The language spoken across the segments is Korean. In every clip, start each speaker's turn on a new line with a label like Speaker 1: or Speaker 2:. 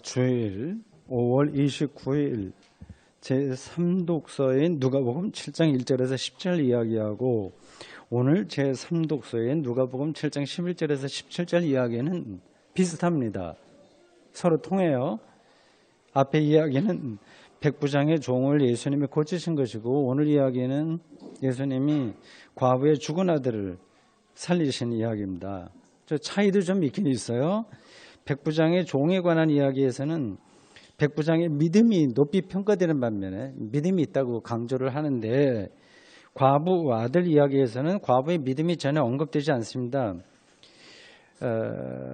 Speaker 1: 주일 5월 29일 제3독서인 누가복음 7장 1절에서 10절 이야기하고 오늘 제3독서인 누가복음 7장 11절에서 17절 이야기는 비슷합니다. 서로 통해요. 앞에 이야기는 백부장의 종을 예수님이 고치신 것이고 오늘 이야기는 예수님이 과부의 죽은 아들을 살리신 이야기입니다. 저 차이도 좀 있긴 있어요. 백부장의 종에 관한 이야기에서는 백부장의 믿음이 높이 평가되는 반면에 믿음이 있다고 강조를 하는데 과부 아들 이야기에서는 과부의 믿음이 전혀 언급되지 않습니다.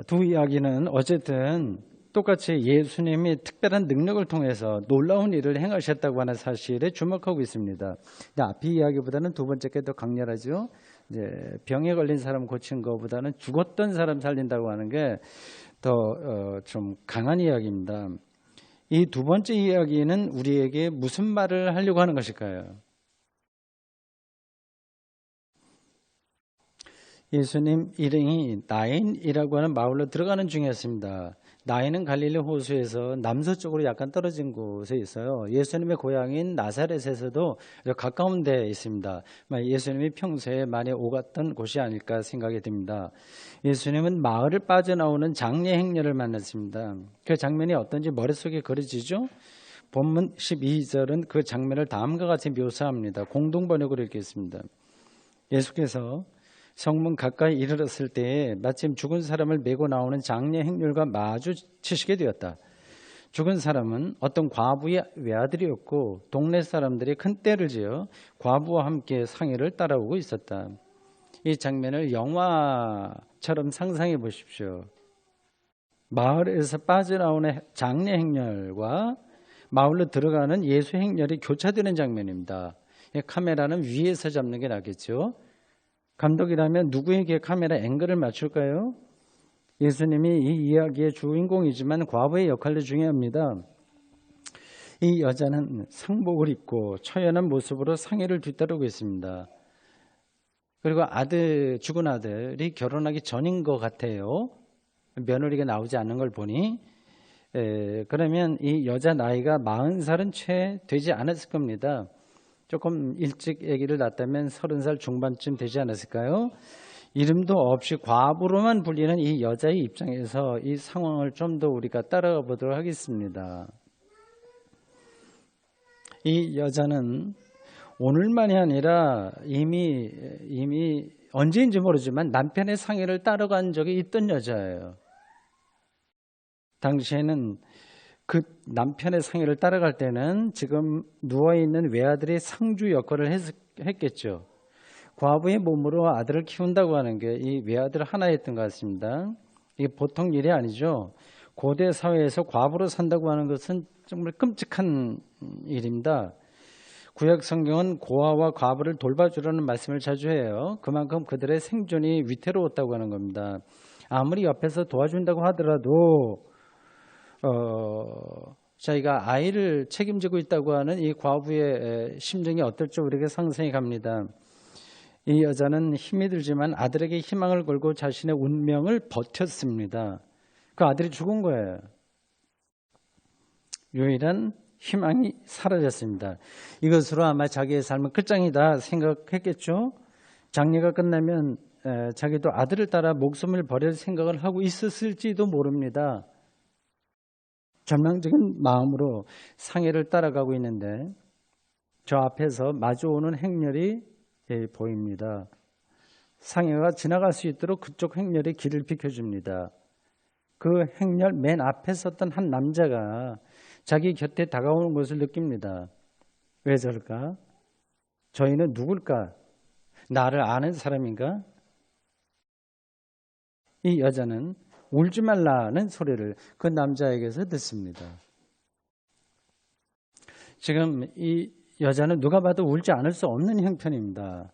Speaker 1: 두 이야기는 어쨌든 똑같이 예수님이 특별한 능력을 통해서 놀라운 일을 행하셨다고 하는 사실에 주목하고 있습니다. 근데 앞의 이야기보다는 두 번째 게 더 강렬하죠. 이제 병에 걸린 사람 고친 것보다는 죽었던 사람 살린다고 하는 게 더 좀 강한 이야기입니다. 이 두 번째 이야기는 우리에게 무슨 말을 하려고 하는 것일까요? 예수님 일행이 나인이라고 하는 마을로 들어가는 중이었습니다. 나인은 갈릴리 호수에서 남서쪽으로 약간 떨어진 곳에 있어요. 예수님의 고향인 나사렛에서도 가까운 데에 있습니다. 예수님이 평소에 많이 오갔던 곳이 아닐까 생각이 듭니다. 예수님은 마을을 빠져나오는 장례 행렬을 만났습니다. 그 장면이 어떤지 머릿속에 그려지죠? 본문 12절은 그 장면을 다음과 같이 묘사합니다. 공동번역으로 읽겠습니다. 예수께서 성문 가까이 이르렀을 때에 마침 죽은 사람을 메고 나오는 장례 행렬과 마주치시게 되었다. 죽은 사람은 어떤 과부의 외아들이었고 동네 사람들이 큰 떼를 지어 과부와 함께 상해를 따라오고 있었다. 이 장면을 영화처럼 상상해 보십시오. 마을에서 빠져나오는 장례 행렬과 마을로 들어가는 예수 행렬이 교차되는 장면입니다. 카메라는 위에서 잡는 게 낫겠죠. 감독이라면 누구에게 카메라 앵글을 맞출까요? 예수님이 이 이야기의 주인공이지만 과부의 역할도 중요합니다. 이 여자는 상복을 입고 처연한 모습으로 상해를 뒤따르고 있습니다. 그리고 죽은 아들이 결혼하기 전인 것 같아요. 며느리가 나오지 않는 걸 보니 그러면 이 여자 나이가 40살은 채 되지 않았을 겁니다. 조금 일찍 아기를 낳았다면 30살 중반쯤 되지 않았을까요? 이름도 없이 과부로만 불리는 이 여자의 입장에서 이 상황을 좀 더 우리가 따라가 보도록 하겠습니다. 이 여자는 오늘만이 아니라 이미 언제인지 모르지만 남편의 상해를 따라간 적이 있던 여자예요. 당시에는 그 남편의 상해를 따라갈 때는 지금 누워있는 외아들이 상주 역할을 했겠죠. 과부의 몸으로 아들을 키운다고 하는 게 이 외아들 하나였던 것 같습니다. 이게 보통 일이 아니죠. 고대 사회에서 과부로 산다고 하는 것은 정말 끔찍한 일입니다. 구약 성경은 고아와 과부를 돌봐주라는 말씀을 자주 해요. 그만큼 그들의 생존이 위태로웠다고 하는 겁니다. 아무리 옆에서 도와준다고 하더라도 자기가 아이를 책임지고 있다고 하는 이 과부의 심정이 어떨지 우리에게 상상이 갑니다. 이 여자는 힘이 들지만 아들에게 희망을 걸고 자신의 운명을 버텼습니다. 그 아들이 죽은 거예요. 유일한 희망이 사라졌습니다. 이것으로 아마 자기의 삶은 끝장이다 생각했겠죠. 장례가 끝나면 자기도 아들을 따라 목숨을 버릴 생각을 하고 있었을지도 모릅니다. 절망적인 마음으로 상해를 따라가고 있는데 저 앞에서 마주오는 행렬이 보입니다. 상해가 지나갈 수 있도록 그쪽 행렬이 길을 비켜줍니다. 그 행렬 맨 앞에 섰던 한 남자가 자기 곁에 다가오는 것을 느낍니다. 왜 저럴까? 저희는 누굴까? 나를 아는 사람인가? 이 여자는 울지 말라는 소리를 그 남자에게서 듣습니다. 지금 이 여자는 누가 봐도 울지 않을 수 없는 형편입니다.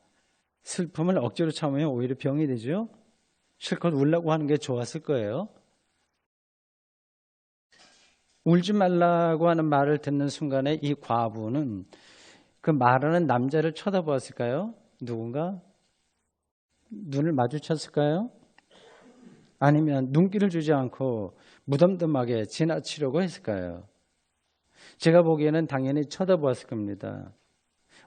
Speaker 1: 슬픔을 억지로 참으면 오히려 병이 되죠. 실컷 울라고 하는 게 좋았을 거예요. 울지 말라고 하는 말을 듣는 순간에 이 과부는 그 말하는 남자를 쳐다보았을까요? 누군가? 눈을 마주쳤을까요? 아니면 눈길을 주지 않고 무덤덤하게 지나치려고 했을까요? 제가 보기에는 당연히 쳐다보았을 겁니다.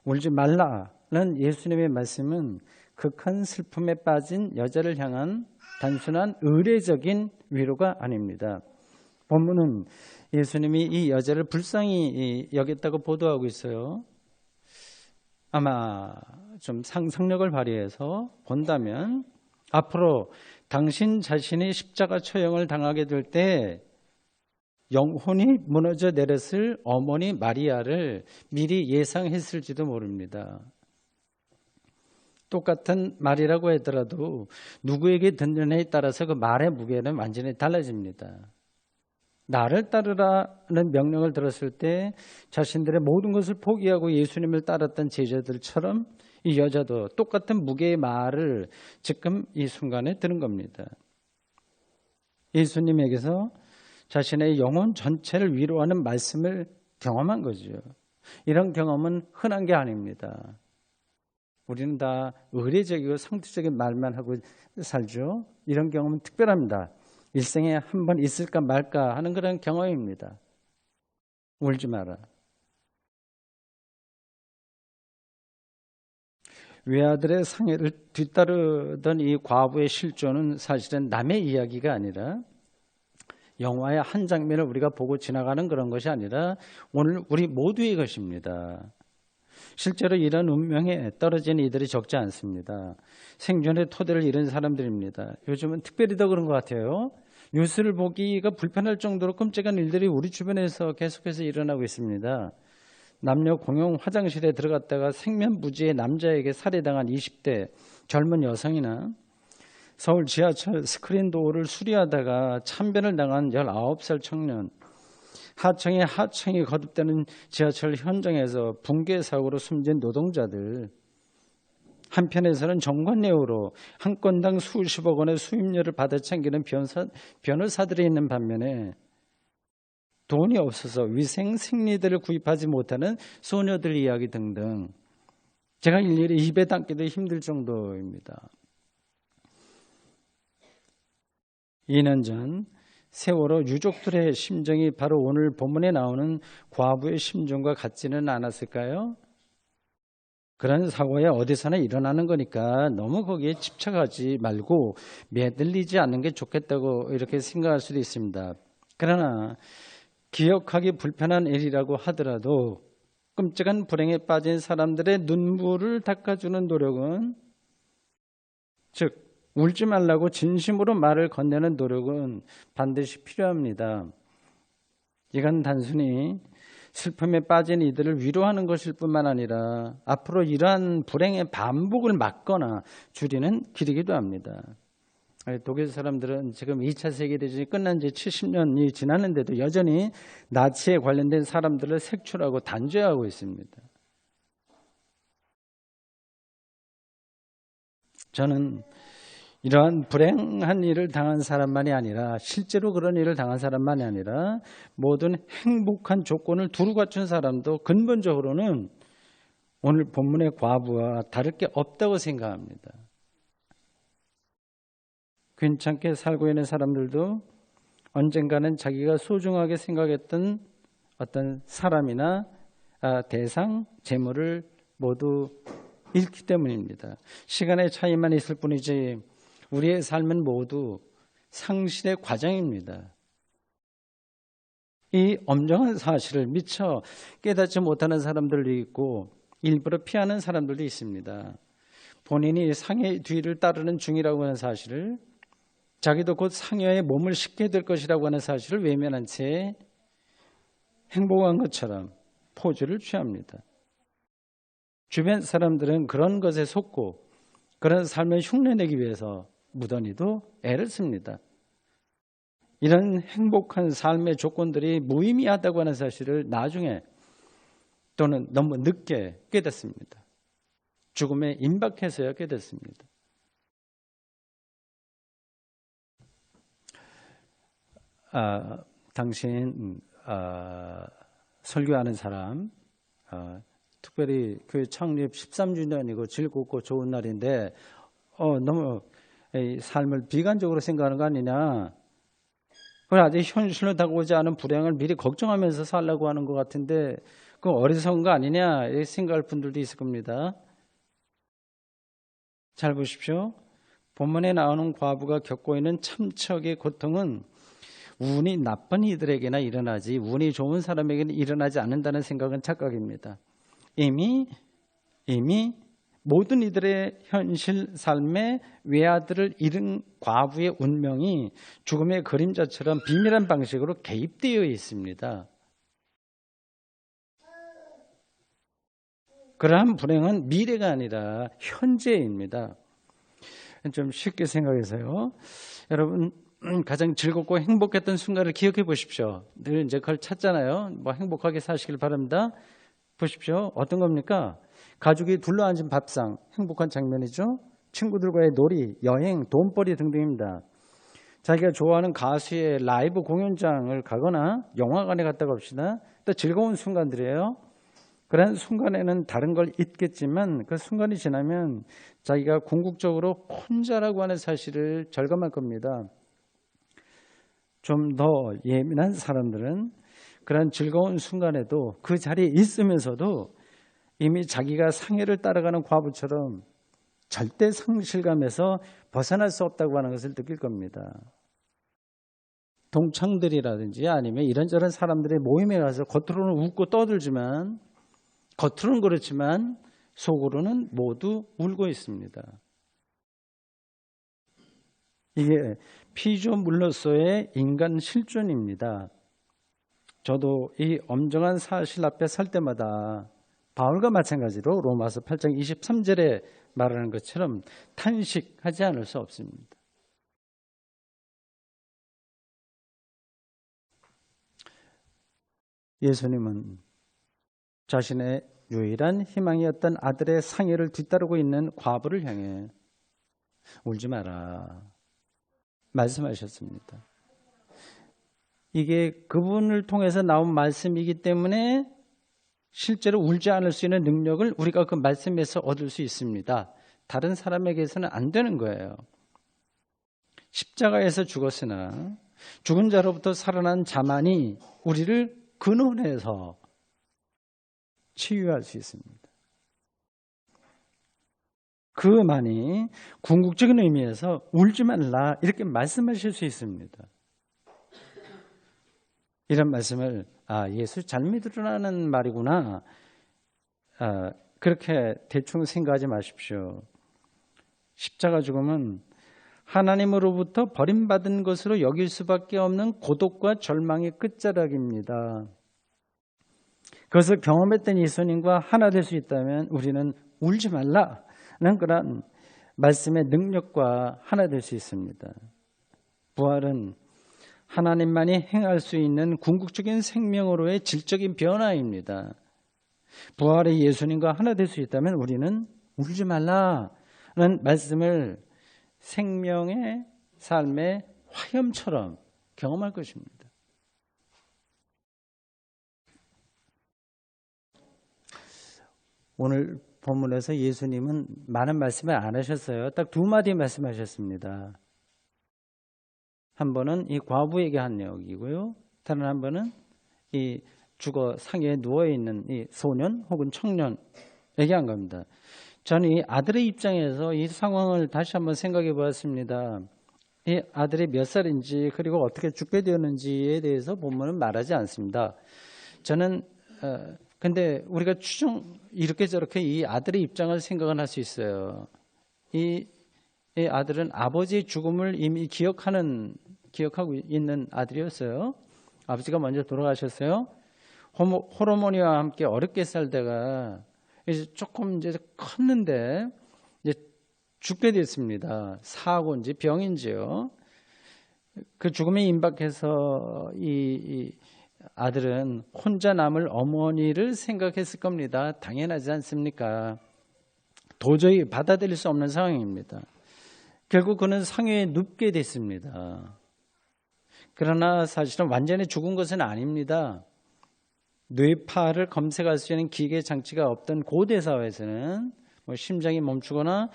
Speaker 1: 울지 말라는 예수님의 말씀은 극한 슬픔에 빠진 여자를 향한 단순한 의례적인 위로가 아닙니다. 본문은 예수님이 이 여자를 불쌍히 여겼다고 보도하고 있어요. 아마 좀 상상력을 발휘해서 본다면 앞으로 당신 자신이 십자가 처형을 당하게 될 때 영혼이 무너져 내렸을 어머니 마리아를 미리 예상했을지도 모릅니다. 똑같은 말이라고 하더라도 누구에게 듣느냐에 따라서 그 말의 무게는 완전히 달라집니다. 나를 따르라는 명령을 들었을 때 자신들의 모든 것을 포기하고 예수님을 따랐던 제자들처럼 이 여자도 똑같은 무게의 말을 지금 이 순간에 들은 겁니다. 예수님에게서 자신의 영혼 전체를 위로하는 말씀을 경험한 거죠. 이런 경험은 흔한 게 아닙니다. 우리는 다 의례적이고 상투적인 말만 하고 살죠. 이런 경험은 특별합니다. 일생에 한 번 있을까 말까 하는 그런 경험입니다. 울지 마라. 외아들의 상해를 뒤따르던 이 과부의 실존은 사실은 남의 이야기가 아니라 영화의 한 장면을 우리가 보고 지나가는 그런 것이 아니라 오늘 우리 모두의 것입니다. 실제로 이런 운명에 떨어진 이들이 적지 않습니다. 생존의 토대를 잃은 사람들입니다. 요즘은 특별히 더 그런 것 같아요. 뉴스를 보기가 불편할 정도로 끔찍한 일들이 우리 주변에서 계속해서 일어나고 있습니다. 남녀 공용 화장실에 들어갔다가 생면부지의 남자에게 살해당한 20대 젊은 여성이나 서울 지하철 스크린 도어를 수리하다가 참변을 당한 19살 청년, 하청에 하청이 거듭되는 지하철 현장에서 붕괴 사고로 숨진 노동자들, 한편에서는 정관예우로 한 건당 수십억 원의 수임료를 받아 챙기는 변호사들이 있는 반면에 돈이 없어서 위생 생리대를 구입하지 못하는 소녀들 이야기 등등, 제가 일일이 입에 담기도 힘들 정도입니다. 2년 전 세월호 유족들의 심정이 바로 오늘 본문에 나오는 과부의 심정과 같지는 않았을까요? 그런 사고야 어디서나 일어나는 거니까 너무 거기에 집착하지 말고 매달리지 않는 게 좋겠다고 이렇게 생각할 수도 있습니다. 그러나 기억하기 불편한 일이라고 하더라도 끔찍한 불행에 빠진 사람들의 눈물을 닦아주는 노력은, 즉 울지 말라고 진심으로 말을 건네는 노력은 반드시 필요합니다. 이건 단순히 슬픔에 빠진 이들을 위로하는 것일 뿐만 아니라 앞으로 이러한 불행의 반복을 막거나 줄이는 길이기도 합니다. 독일 사람들은 지금 2차 세계대전이 끝난 지 70년이 지났는데도 여전히 나치에 관련된 사람들을 색출하고 단죄하고 있습니다. 저는 이러한 불행한 일을 당한 사람만이 아니라, 실제로 그런 일을 당한 사람만이 아니라 모든 행복한 조건을 두루 갖춘 사람도 근본적으로는 오늘 본문의 과부와 다를 게 없다고 생각합니다. 괜찮게 살고 있는 사람들도 언젠가는 자기가 소중하게 생각했던 어떤 사람이나 대상, 재물을 모두 잃기 때문입니다. 시간의 차이만 있을 뿐이지 우리의 삶은 모두 상실의 과정입니다. 이 엄정한 사실을 미처 깨닫지 못하는 사람들도 있고 일부러 피하는 사람들도 있습니다. 본인이 상해의 뒤를 따르는 중이라고 하는 사실을, 자기도 곧 상여의 몸을 싣게 될 것이라고 하는 사실을 외면한 채 행복한 것처럼 포즈를 취합니다. 주변 사람들은 그런 것에 속고 그런 삶을 흉내내기 위해서 무던히도 애를 씁니다. 이런 행복한 삶의 조건들이 무의미하다고 하는 사실을 나중에 또는 너무 늦게 깨닫습니다. 죽음에 임박해서야 깨닫습니다. 당신 설교하는 사람, 특별히 교회 창립 13주년이고 즐겁고 좋은 날인데 너무 삶을 비관적으로 생각하는 거 아니냐, 우리 아직 현실로 다가오지 않은 불행을 미리 걱정하면서 살려고 하는 것 같은데 그 어리석은 거 아니냐 이렇게 생각할 분들도 있을 겁니다. 잘 보십시오. 본문에 나오는 과부가 겪고 있는 참척의 고통은 운이 나쁜 이들에게나 일어나지 운이 좋은 사람에게는 일어나지 않는다는 생각은 착각입니다. 이미 모든 이들의 현실 삶의 외아들을 잃은 과부의 운명이 죽음의 그림자처럼 비밀한 방식으로 개입되어 있습니다. 그러한 불행은 미래가 아니라 현재입니다. 좀 쉽게 생각해서요. 여러분 가장 즐겁고 행복했던 순간을 기억해 보십시오. 늘 이제 그걸 찾잖아요. 뭐 행복하게 사시길 바랍니다. 보십시오. 어떤 겁니까? 가족이 둘러앉은 밥상, 행복한 장면이죠. 친구들과의 놀이, 여행, 돈벌이 등등입니다. 자기가 좋아하는 가수의 라이브 공연장을 가거나 영화관에 갔다가 봅시다. 또 즐거운 순간들이에요. 그런 순간에는 다른 걸 잊겠지만 그 순간이 지나면 자기가 궁극적으로 혼자라고 하는 사실을 절감할 겁니다. 좀 더 예민한 사람들은 그런 즐거운 순간에도 그 자리에 있으면서도 이미 자기가 상해를 따라가는 과부처럼 절대 상실감에서 벗어날 수 없다고 하는 것을 느낄 겁니다. 동창들이라든지 아니면 이런저런 사람들의 모임에 가서 겉으로는 웃고 떠들지만 겉으로는 그렇지만 속으로는 모두 울고 있습니다. 이게 피조물로서의 인간 실존입니다. 저도 이 엄정한 사실 앞에 설 때마다 바울과 마찬가지로 로마서 8장 23절에 말하는 것처럼 탄식하지 않을 수 없습니다. 예수님은 자신의 유일한 희망이었던 아들의 상해를 뒤따르고 있는 과부를 향해 울지 마라 말씀하셨습니다. 이게 그분을 통해서 나온 말씀이기 때문에 실제로 울지 않을 수 있는 능력을 우리가 그 말씀에서 얻을 수 있습니다. 다른 사람에게서는 안 되는 거예요. 십자가에서 죽었으나 죽은 자로부터 살아난 자만이 우리를 근원해서 치유할 수 있습니다. 그만이 궁극적인 의미에서 울지 말라 이렇게 말씀하실 수 있습니다. 이런 말씀을 예수 잘 믿으라는 말이구나 그렇게 대충 생각하지 마십시오. 십자가 죽음은 하나님으로부터 버림받은 것으로 여길 수밖에 없는 고독과 절망의 끝자락입니다. 그것을 경험했던 예수님과 하나 될 수 있다면 우리는 울지 말라는 그런 말씀의 능력과 하나 될 수 있습니다. 부활은 하나님만이 행할 수 있는 궁극적인 생명으로의 질적인 변화입니다. 부활의 예수님과 하나 될 수 있다면 우리는 울지 말라는 말씀을 생명의 삶의 화염처럼 경험할 것입니다. 오늘 본문에서 예수님은 많은 말씀을 안 하셨어요. 딱 두 마디 말씀하셨습니다. 한 번은 이 과부에게 한 이야기고요. 다른 한 번은 이 죽어 상해에 누워있는 이 소년 혹은 청년에게 한 겁니다. 저는 이 아들의 입장에서 이 상황을 다시 한번 생각해 보았습니다. 이 아들이 몇 살인지 그리고 어떻게 죽게 되었는지에 대해서 본문은 말하지 않습니다. 저는 근데 우리가 이렇게 저렇게 이 아들의 입장을 생각을 할 수 있어요. 이 아들은 아버지의 죽음을 이미 기억하고 있는 아들이었어요. 아버지가 먼저 돌아가셨어요. 호르몬이와 함께 어렵게 살다가 이제 조금 이제 컸는데 이제 죽게 됐습니다. 사고인지 병인지요. 그 죽음에 임박해서 이 아들은 혼자 남을 어머니를 생각했을 겁니다. 당연하지 않습니까? 도저히 받아들일 수 없는 상황입니다. 결국 그는 상해에 눕게 됐습니다. 그러나 사실은 완전히 죽은 것은 아닙니다. 뇌파를 검색할 수 있는 기계 장치가 없던 고대 사회에서는 심장이 멈추거나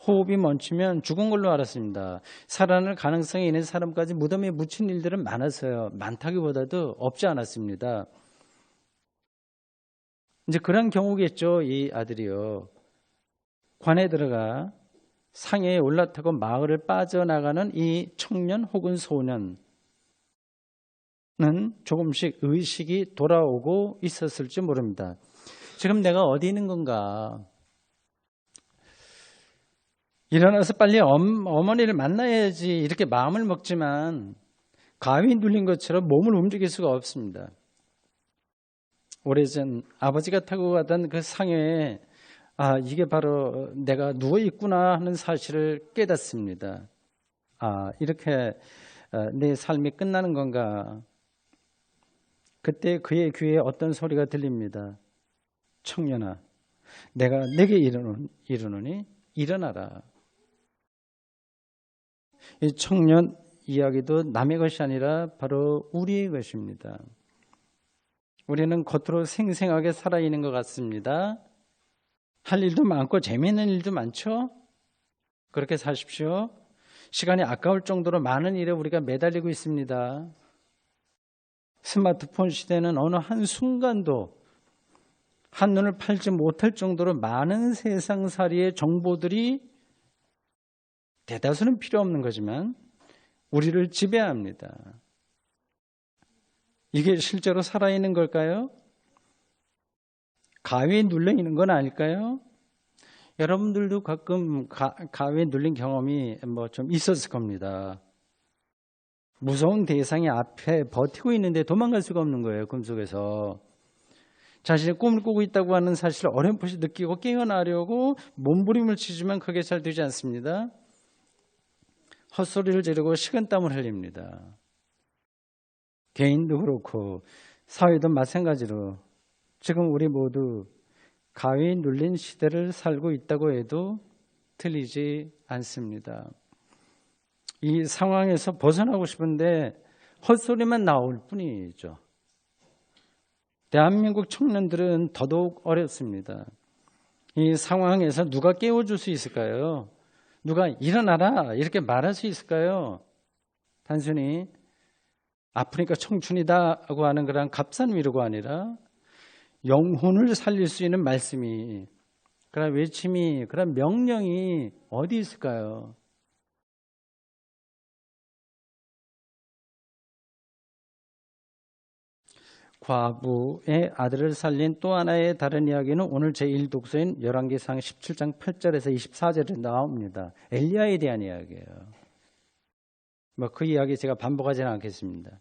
Speaker 1: 호흡이 멈추면 죽은 걸로 알았습니다. 살아날 가능성이 있는 사람까지 무덤에 묻힌 일들은 많았어요. 많다기보다도 없지 않았습니다. 이제 그런 경우겠죠. 이 아들이요. 관에 들어가 상에 올라타고 마을을 빠져나가는 이 청년 혹은 소년은 조금씩 의식이 돌아오고 있었을지 모릅니다. 지금 내가 어디 있는 건가? 일어나서 빨리 어머니를 만나야지 이렇게 마음을 먹지만 가위 눌린 것처럼 몸을 움직일 수가 없습니다. 오래전 아버지가 타고 가던 그 상에 이게 바로 내가 누워있구나 하는 사실을 깨닫습니다. 이렇게 내 삶이 끝나는 건가? 그때 그의 귀에 어떤 소리가 들립니다. 청년아, 내가 내게 이르노니 일어나라. 이 청년 이야기도 남의 것이 아니라 바로 우리의 것입니다. 우리는 겉으로 생생하게 살아있는 것 같습니다. 할 일도 많고 재미있는 일도 많죠? 그렇게 사십시오. 시간이 아까울 정도로 많은 일에 우리가 매달리고 있습니다. 스마트폰 시대는 어느 한순간도 한눈을 팔지 못할 정도로 많은 세상살이의 정보들이 대다수는 필요 없는 거지만 우리를 지배합니다. 이게 실제로 살아있는 걸까요? 가위에 눌려 있는 건 아닐까요? 여러분들도 가끔 가위에 눌린 경험이 좀 있었을 겁니다. 무서운 대상이 앞에 버티고 있는데 도망갈 수가 없는 거예요. 꿈속에서. 자신의 꿈을 꾸고 있다고 하는 사실을 어렴풋이 느끼고 깨어나려고 몸부림을 치지만 그게 잘 되지 않습니다. 헛소리를 지르고 식은땀을 흘립니다. 개인도 그렇고 사회도 마찬가지로 지금 우리 모두 가위에 눌린 시대를 살고 있다고 해도 틀리지 않습니다. 이 상황에서 벗어나고 싶은데 헛소리만 나올 뿐이죠. 대한민국 청년들은 더더욱 어렵습니다. 이 상황에서 누가 깨워줄 수 있을까요? 누가 일어나라 이렇게 말할 수 있을까요? 단순히 아프니까 청춘이다고 하는 그런 값싼 위로가 아니라 영혼을 살릴 수 있는 말씀이, 그런 외침이, 그런 명령이 어디 있을까요? 과부의 아들을 살린 또 하나의 다른 이야기는 오늘 제1독서인 열왕기상 17장 8절에서 24절에 나옵니다. 엘리야에 대한 이야기예요. 그 이야기 제가 반복하지는 않겠습니다.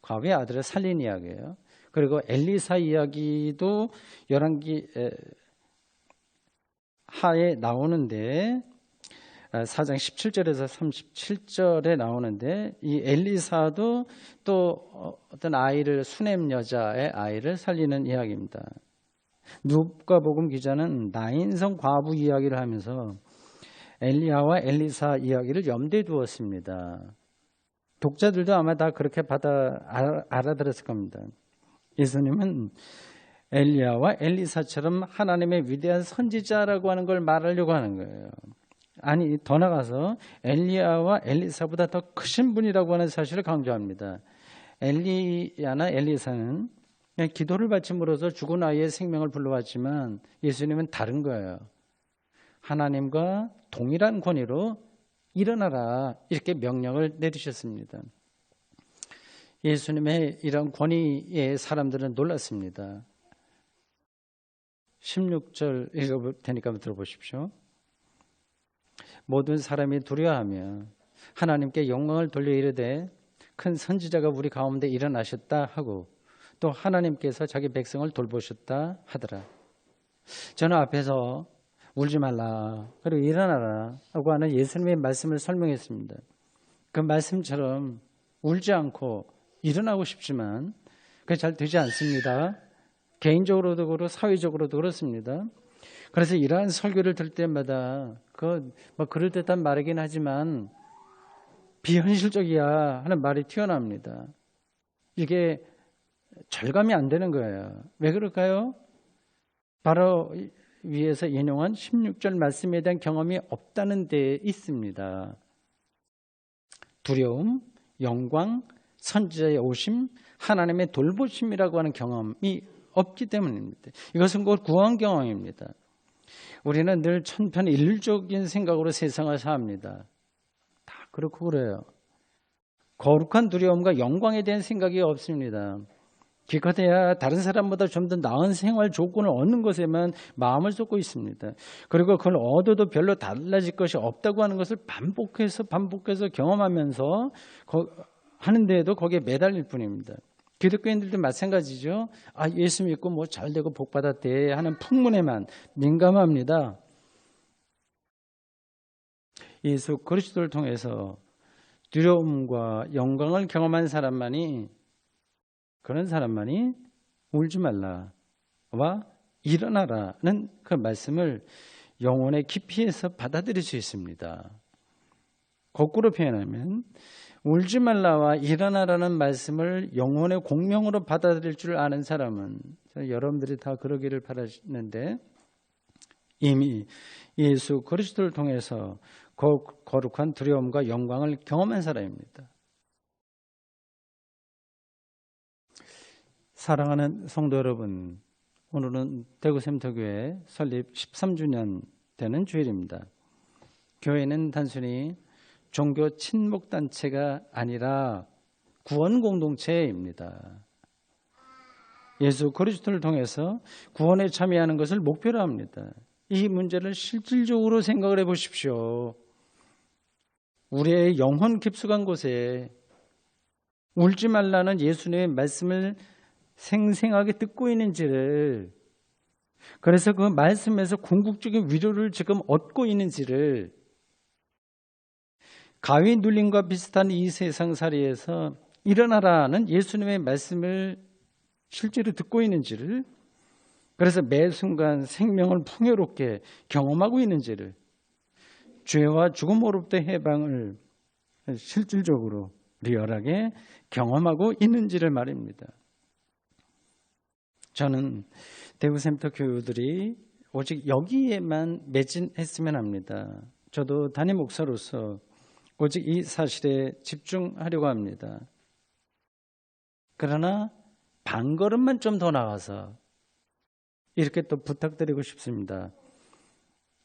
Speaker 1: 과부의 아들을 살린 이야기예요. 그리고 엘리사 이야기도 열왕기 하에 나오는데 4장 17절에서 37절에 나오는데 이 엘리사도 또 어떤 아이를 수넴 여자의 아이를 살리는 이야기입니다. 누가복음 기자는 나인성 과부 이야기를 하면서 엘리야와 엘리사 이야기를 염두에 두었습니다. 독자들도 아마 다 그렇게 알아들었을 겁니다. 예수님은 엘리야와 엘리사처럼 하나님의 위대한 선지자라고 하는 걸 말하려고 하는 거예요. 아니, 더 나가서 엘리야와 엘리사보다 더 크신 분이라고 하는 사실을 강조합니다. 엘리야나 엘리사는 그냥 기도를 바침으로써 죽은 아이의 생명을 불러왔지만 예수님은 다른 거예요. 하나님과 동일한 권위로 일어나라 이렇게 명령을 내리셨습니다. 예수님의 이런 권위에 사람들은 놀랐습니다. 16절 읽어볼 테니까 한번 들어보십시오. 모든 사람이 두려워하며 하나님께 영광을 돌려 이르되 큰 선지자가 우리 가운데 일어나셨다 하고 또 하나님께서 자기 백성을 돌보셨다 하더라. 저는 앞에서 울지 말라 그리고 일어나라 하고 하는 예수님의 말씀을 설명했습니다. 그 말씀처럼 울지 않고 일어나고 싶지만 그게 잘 되지 않습니다. 개인적으로도 그렇고 사회적으로도 그렇습니다. 그래서 이러한 설교를 들을 때마다 그럴듯한 말이긴 하지만 비현실적이야 하는 말이 튀어나옵니다. 이게 절감이 안 되는 거예요. 왜 그럴까요? 바로 위에서 인용한 16절 말씀에 대한 경험이 없다는 데 있습니다. 두려움, 영광, 선지자의 오심, 하나님의 돌보심이라고 하는 경험이 없기 때문입니다. 이것은 곧 구원 경험입니다. 우리는 늘 천편일률적인 생각으로 세상을 삽니다. 다 그렇고 그래요. 거룩한 두려움과 영광에 대한 생각이 없습니다. 기껏해야 다른 사람보다 좀 더 나은 생활 조건을 얻는 것에만 마음을 쏟고 있습니다. 그리고 그걸 얻어도 별로 달라질 것이 없다고 하는 것을 반복해서 경험하면서 하는데도 거기에 매달릴 뿐입니다. 기독교인들도 마찬가지죠. 예수 믿고 뭐 잘 되고 복 받았대 하는 풍문에만 민감합니다. 예수 그리스도를 통해서 두려움과 영광을 경험한 그런 사람만이 울지 말라와 일어나라는 그 말씀을 영혼의 깊이에서 받아들일 수 있습니다. 거꾸로 표현하면 울지 말라와 일어나라는 말씀을 영혼의 공명으로 받아들일 줄 아는 사람은, 여러분들이 다 그러기를 바라는데, 이미 예수 그리스도를 통해서 거룩한 두려움과 영광을 경험한 사람입니다. 사랑하는 성도 여러분, 오늘은 대구샘터교회 설립 13주년 되는 주일입니다. 교회는 단순히 종교 친목단체가 아니라 구원 공동체입니다. 예수 그리스도를 통해서 구원에 참여하는 것을 목표로 합니다. 이 문제를 실질적으로 생각을 해보십시오. 우리의 영혼 깊숙한 곳에 울지 말라는 예수님의 말씀을 생생하게 듣고 있는지를, 그래서 그 말씀에서 궁극적인 위로를 지금 얻고 있는지를, 가위 눌림과 비슷한 이 세상살이에서 일어나라는 예수님의 말씀을 실제로 듣고 있는지를, 그래서 매 순간 생명을 풍요롭게 경험하고 있는지를, 죄와 죽음으로부터 해방을 실질적으로 리얼하게 경험하고 있는지를 말입니다. 저는 대구샘터 교우들이 오직 여기에만 매진했으면 합니다. 저도 담임 목사로서 오직 이 사실에 집중하려고 합니다. 그러나 반걸음만 좀 더 나가서 이렇게 또 부탁드리고 싶습니다.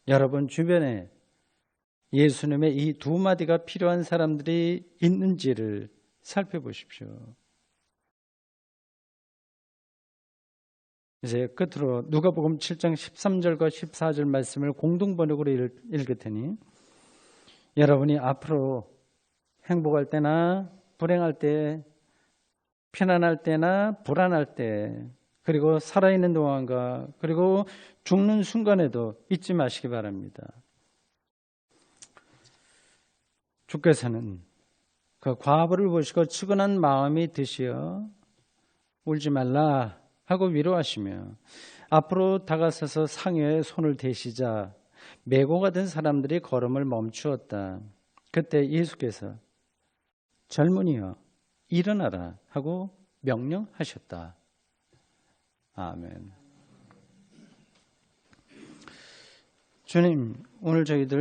Speaker 1: 여러분 주변에 예수님의 이 두 마디가 필요한 사람들이 있는지를 살펴보십시오. 이제 끝으로 누가복음 7장 13절과 14절 말씀을 공동번역으로 읽을 테니, 여러분이 앞으로 행복할 때나 불행할 때, 편안할 때나 불안할 때, 그리고 살아있는 동안과 그리고 죽는 순간에도 잊지 마시기 바랍니다. 주께서는 그 과부를 보시고 측은한 마음이 드시어 울지 말라 하고 위로하시며, 앞으로 다가서서 상여에 손을 대시자 메고가 된 사람들이 걸음을 멈추었다. 그때 예수께서 젊은이여 일어나라 하고 명령하셨다. 아멘. 주님, 오늘 저희들